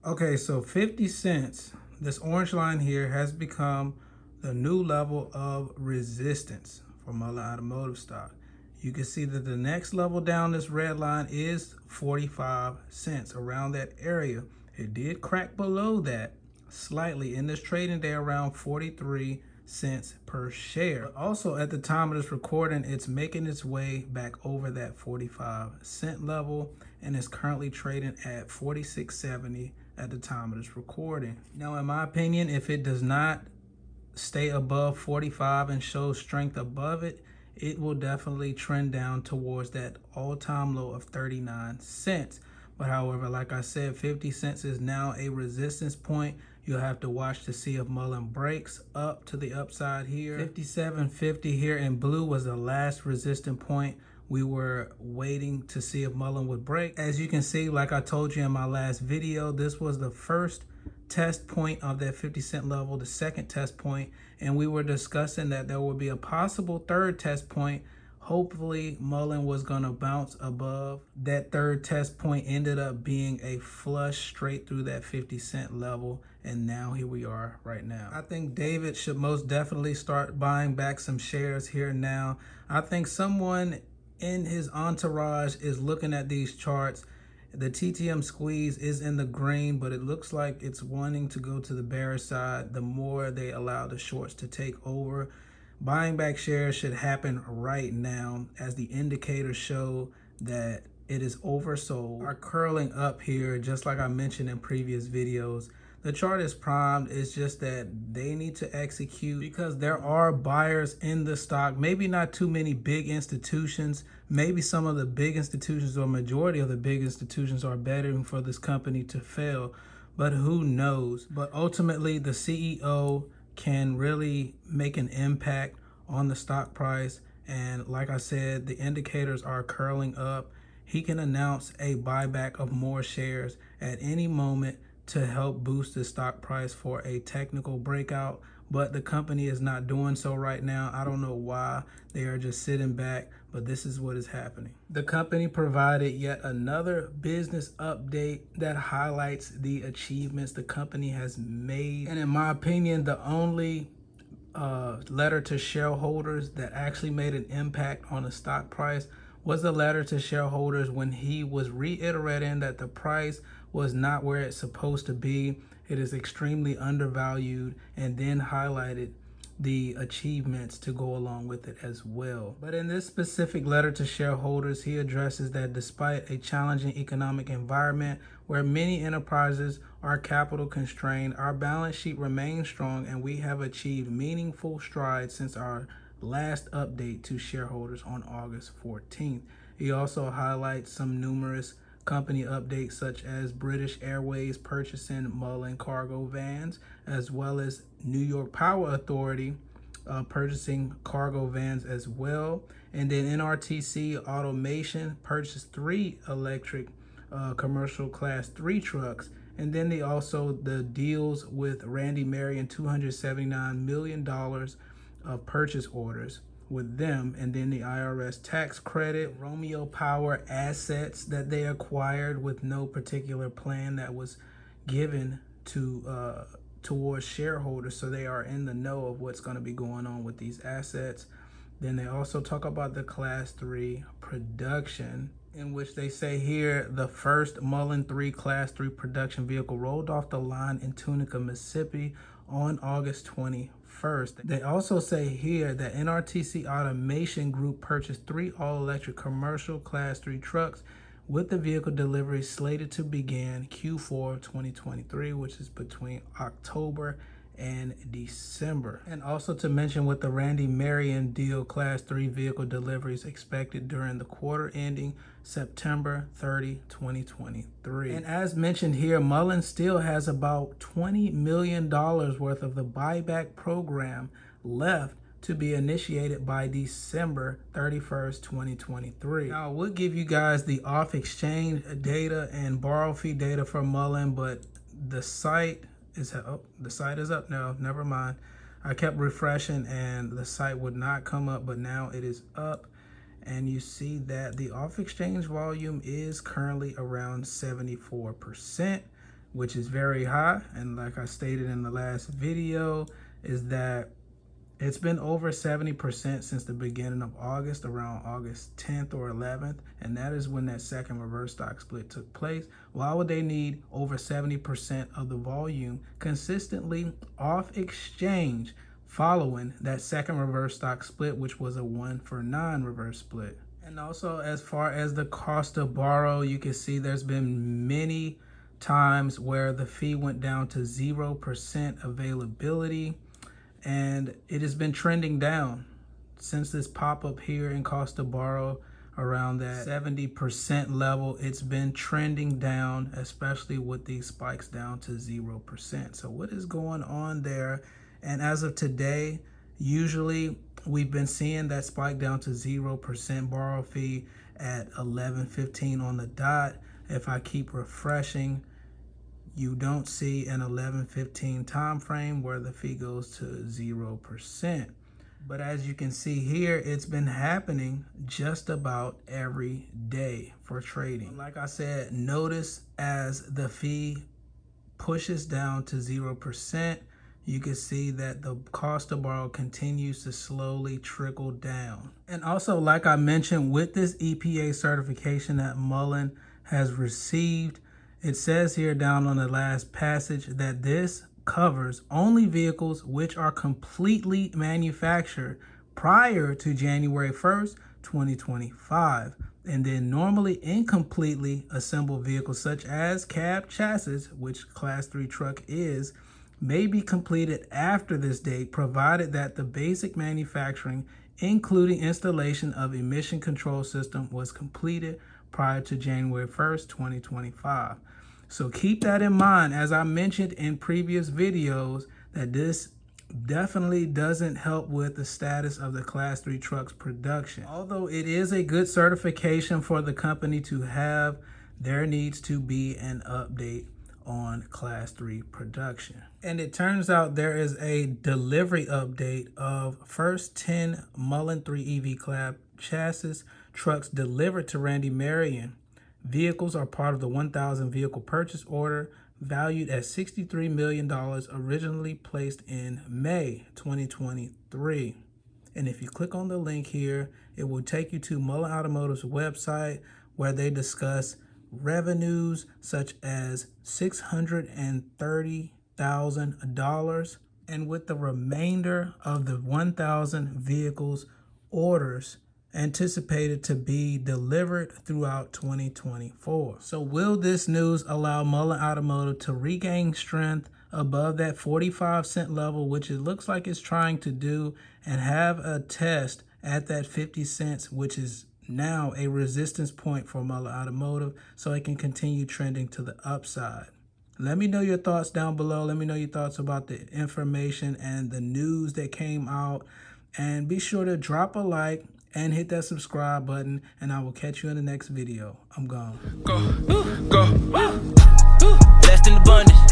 Okay, so 50 cents, this orange line here has become the new level of resistance for Mullen Automotive stock. You can see that the next level down this red line is 45 cents, around that area. It did crack below that slightly in this trading day around 43 cents per share. But also at the time of this recording, it's making its way back over that 45-cent level and is currently trading at 46.70 at the time of this recording. Now, in my opinion, if it does not stay above 45 and show strength above it, it will definitely trend down towards that all-time low of 39 cents. But however, like I said, 50 cents is now a resistance point. You'll have to watch to see if Mullen breaks up to the upside here. 57.50 here in blue was the last resistant point. We were waiting to see if Mullen would break. As you can see, like I told you in my last video, this was the first test point of that 50-cent level, the second test point, and we were discussing that there would be a possible third test point. Hopefully Mullen was going to bounce above. That third test point ended up being a flush straight through that 50-cent level, and now here we are right now. I think David should most definitely start buying back some shares here now. I think someone in his entourage is looking at these charts. The TTM squeeze is in the green, but it looks like it's wanting to go to the bearish side the more they allow the shorts to take over. Buying back shares should happen right now as the indicators show that it is oversold. Are curling up here, just like I mentioned in previous videos. The chart is primed. It's just that they need to execute because there are buyers in the stock. Maybe not too many big institutions. Maybe some of the big institutions or majority of the big institutions are betting for this company to fail, but who knows? But ultimately, the CEO can really make an impact on the stock price. And like I said, the indicators are curling up. He can announce a buyback of more shares at any moment to help boost the stock price for a technical breakout, but the company is not doing so right now. I don't know why. They are just sitting back, but this is what is happening. The company provided yet another business update that highlights the achievements the company has made, and in my opinion, the only letter to shareholders that actually made an impact on the stock price was the letter to shareholders when he was reiterating that the price was not where it's supposed to be. It is extremely undervalued, and then highlighted the achievements to go along with it as well. But in this specific letter to shareholders, he addresses that despite a challenging economic environment where many enterprises are capital constrained, our balance sheet remains strong and we have achieved meaningful strides since our last update to shareholders on August 14th. He also highlights some numerous company updates, such as British Airways purchasing Mullen cargo vans, as well as New York Power Authority purchasing cargo vans as well. And then NRTC Automation purchased 3 electric commercial class 3 trucks. And then the deals with Randy Marion, $279 million of purchase orders with them, and then the IRS tax credit, Romeo Power assets that they acquired with no particular plan that was given to towards shareholders, so they are in the know of what's going to be going on with these assets. Then they also talk about the class 3 production, in which they say here the first Mullen 3 class 3 production vehicle rolled off the line in Tunica, Mississippi on August 21st. They also say here that NRTC Automation Group purchased 3 all-electric commercial class 3 trucks with the vehicle delivery slated to begin Q4 2023, which is between October and December. And also to mention, with the Randy Marion deal, class 3 vehicle deliveries expected during the quarter ending September 30, 2023. And as mentioned here, Mullen still has about $20 million worth of the buyback program left to be initiated by December 31st, 2023. Now, I would give you guys the off-exchange data and borrow fee data for Mullen, but the site is up now. Never mind. I kept refreshing and the site would not come up, but now it is up. And you see that the off-exchange volume is currently around 74%, which is very high. And like I stated in the last video, is that it's been over 70% since the beginning of August, around August 10th or 11th, and that is when that second reverse stock split took place. Why would they need over 70% of the volume consistently off exchange following that second reverse stock split, which was a 1-for-9 reverse split? And also, as far as the cost to borrow, you can see there's been many times where the fee went down to 0% availability, and it has been trending down since this pop-up here in cost to borrow around that 70% level. It's been trending down, especially with these spikes down to 0%. So what is going on there? And as of today, usually we've been seeing that spike down to 0% borrow fee at 11:15 on the dot. If I keep refreshing, you don't see an 11:15 time frame where the fee goes to 0%. But as you can see here, it's been happening just about every day for trading. Like I said, notice as the fee pushes down to 0%, you can see that the cost to borrow continues to slowly trickle down. And also, like I mentioned, with this EPA certification that Muln has received, it says here down on the last passage that this covers only vehicles which are completely manufactured prior to January 1st, 2025. And then normally incompletely assembled vehicles such as cab chassis, which Class 3 truck is, may be completed after this date, provided that the basic manufacturing, including installation of emission control system, was completed prior to January 1st, 2025. So keep that in mind, as I mentioned in previous videos, that this definitely doesn't help with the status of the Class 3 trucks production. Although it is a good certification for the company to have, there needs to be an update on Class 3 production. And it turns out there is a delivery update of first 10 Muln 3 EV cab chassis trucks delivered to Randy Marion. Vehicles are part of the 1,000 vehicle purchase order valued at $63 million, originally placed in May 2023. And if you click on the link here, it will take you to Muln Automotive's website, where they discuss revenues such as $630,000, and with the remainder of the 1,000 vehicles orders anticipated to be delivered throughout 2024. So will this news allow Muln Automotive to regain strength above that 45-cent level, which it looks like it's trying to do, and have a test at that 50 cents, which is now a resistance point for Muln Automotive, so it can continue trending to the upside? Let me know your thoughts down below. Let me know your thoughts about the information and the news that came out. And be sure to drop a like and hit that subscribe button, and I will catch you in the next video. I'm gone. Go, go, less than abundance.